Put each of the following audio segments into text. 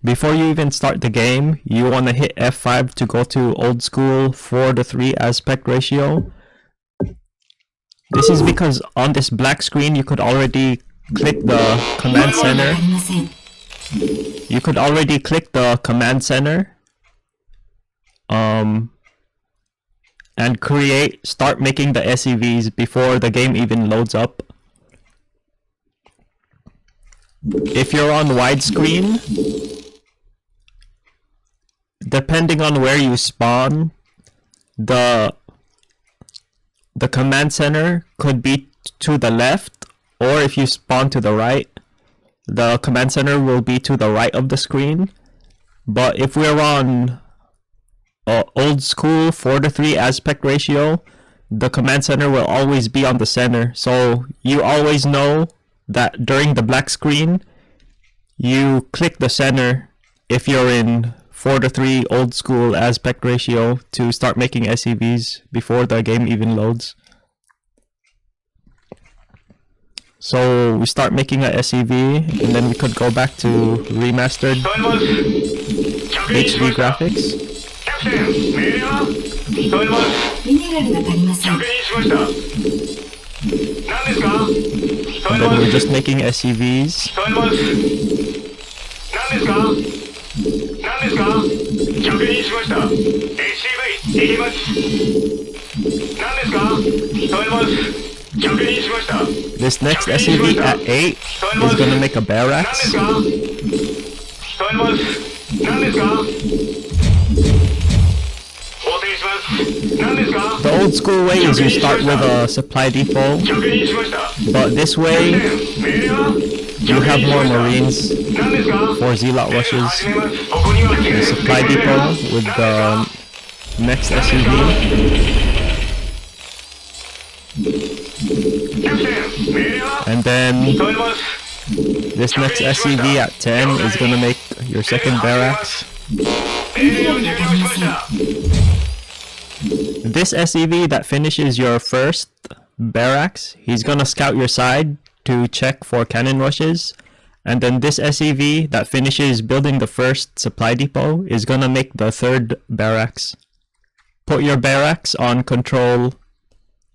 Before you even start the game, you want to hit F5 to go to old school 4:3 aspect ratio. This is because on this black screen you could already click the command center. You could already click the command center and start making the SEVs before the game even loads up. If you're on widescreen, depending on where you spawn, the command center could be to the left, or if you spawn to the right, the command center will be to the right of the screen. But if we're on old school 4:3 aspect ratio, the command center will always be on the center. So you always know that during the black screen, you click the center if you're in 4:3 old school aspect ratio to start making SEVs before the game even loads. So we start making a SEV, and then we could go back to remastered HD graphics. And then we're just making SEVs. This next SEV at 8 is gonna make a barracks. The old school way is you start with a supply depot, but this way you have more Marines for Zealot rushes. The supply depot with the next SEV. And then this next SEV at 10 is gonna make your second barracks. This SEV that finishes your first barracks, he's gonna scout your side to check for cannon rushes. And then this SEV that finishes building the first supply depot is gonna make the third barracks. Put your barracks on control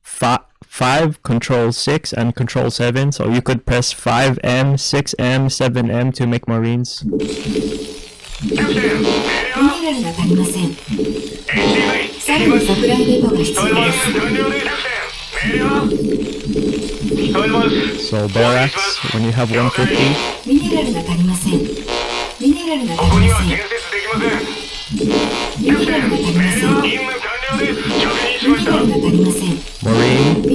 5, control 6, and control 7. So you could press 5M, 6M, 7M to make Marines. So barracks, when you have 150. Marine,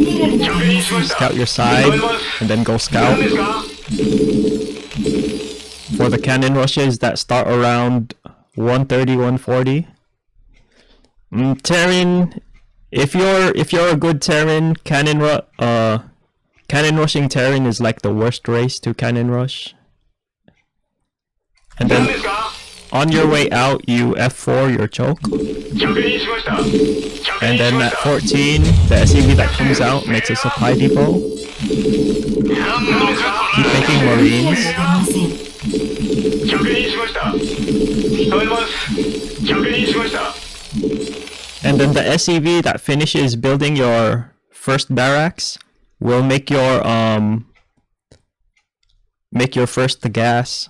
scout your side, and then go scout. For the cannon rushes that start around 130, 140. Terran, if you're a good Terran, cannon rushing Terran is like the worst race to cannon rush. And then on your way out, you F4 your choke. And then at 14, the SEV that comes out makes a supply depot. Keep making Marines. And then the SEV that finishes building your first barracks will make your first gas.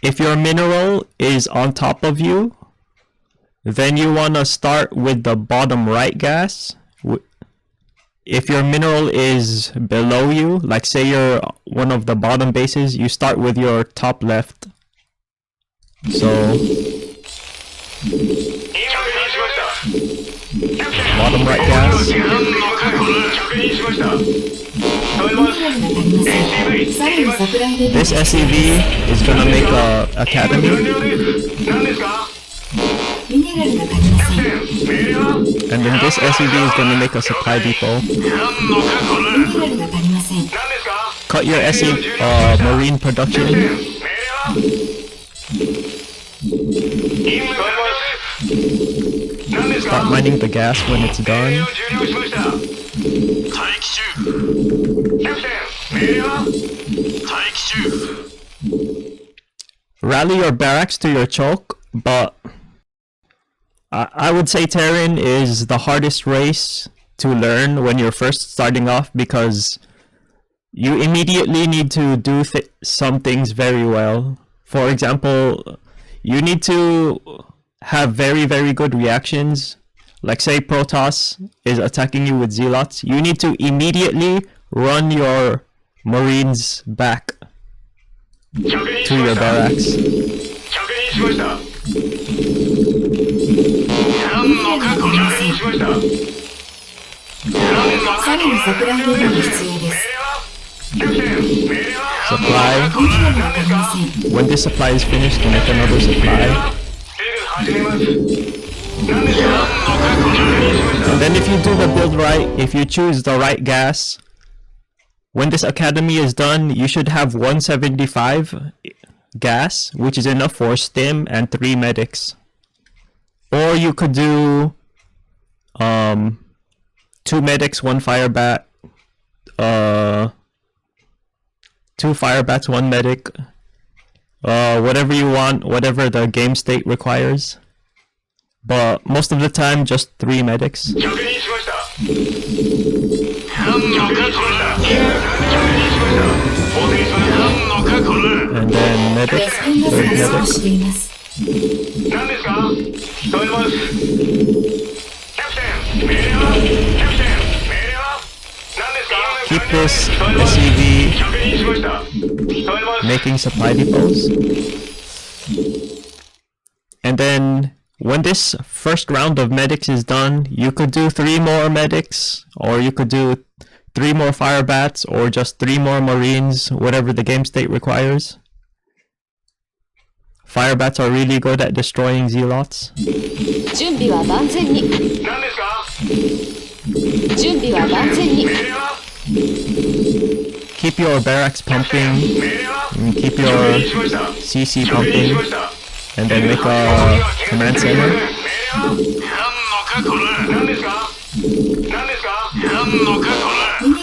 If your mineral is on top of you, then you want to start with the bottom right gas. If your mineral is below you, like say you're one of the bottom bases, you start with your top left. So bottom right gas. This SEV is gonna make a academy. And then this SEV is gonna make a supply depot. Cut your marine production. Start mining the gas when it's done. rally your barracks to your choke, but I would say Terran is the hardest race to learn when you're first starting off, because you immediately need to do some things very well. For example, you need to have very, very good reactions. Like say Protoss is attacking you with Zealots, you need to immediately run your Marines back to your barracks. Supply. When this supply is finished, you make another supply. And then if you do the build right, if you choose the right gas, when this academy is done, you should have 175 gas, which is enough for stim and 3 medics. Or you could do 2 medics, 1 fire bat, 2 fire bats, 1 medic, whatever you want, whatever the game state requires. But most of the time, just 3 medics. And then medic, third medic. Keep this SCV making supply depots. And then when this first round of medics is done, you could do 3 more medics, or you could do 3 more fire bats, or just 3 more marines, whatever the game state requires. Fire bats are really good at destroying zealots. Keep your barracks pumping, and keep your CC pumping, and then make a command center.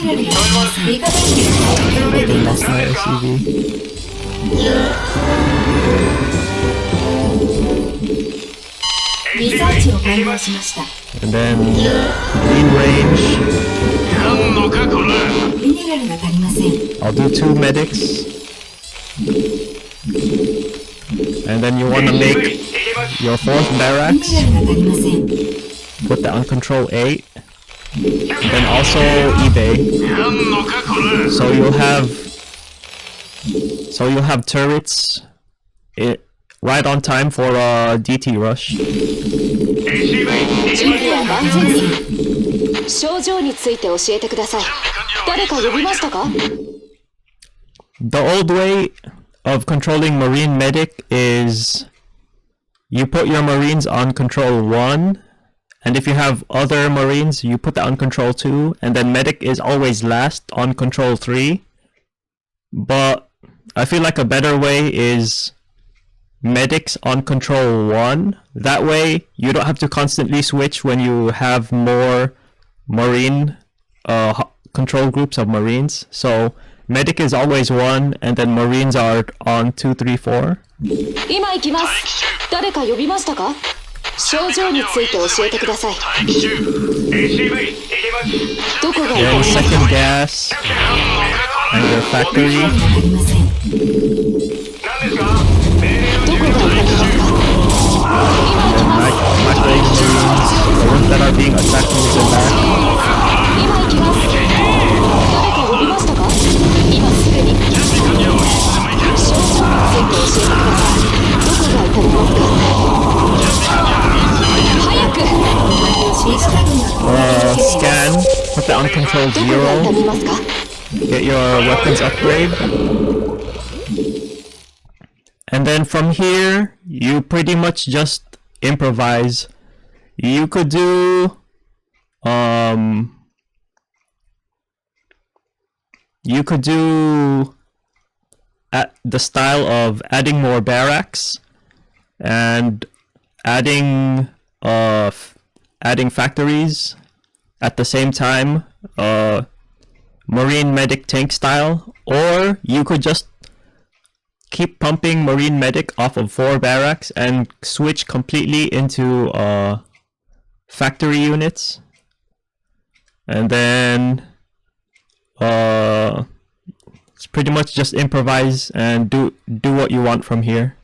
I lost my SCV. And then green range. I'll do 2 medics. And then you want to make your 4th barracks. Put that on control 8. And then also eBay. So you'll have turrets right on time for a DT rush. The old way of controlling Marine Medic is you put your Marines on control 1, and if you have other Marines, you put that on control 2, and then Medic is always last on control 3. But I feel like a better way is Medics on control 1. That way you don't have to constantly switch when you have more Marine control groups of Marines. So Medic is always 1, and then Marines are on 2, 3, 4. Then second gas and your factory. The ones that are being attacked from the back. Scan, put that on control 0. Get your weapons upgrade. And then from here, you pretty much just improvise. You could do at the style of adding more barracks and adding factories at the same time, Marine Medic tank style, or you could just keep pumping Marine Medic off of 4 barracks and switch completely into factory units. And then it's pretty much just improvise and do what you want from here.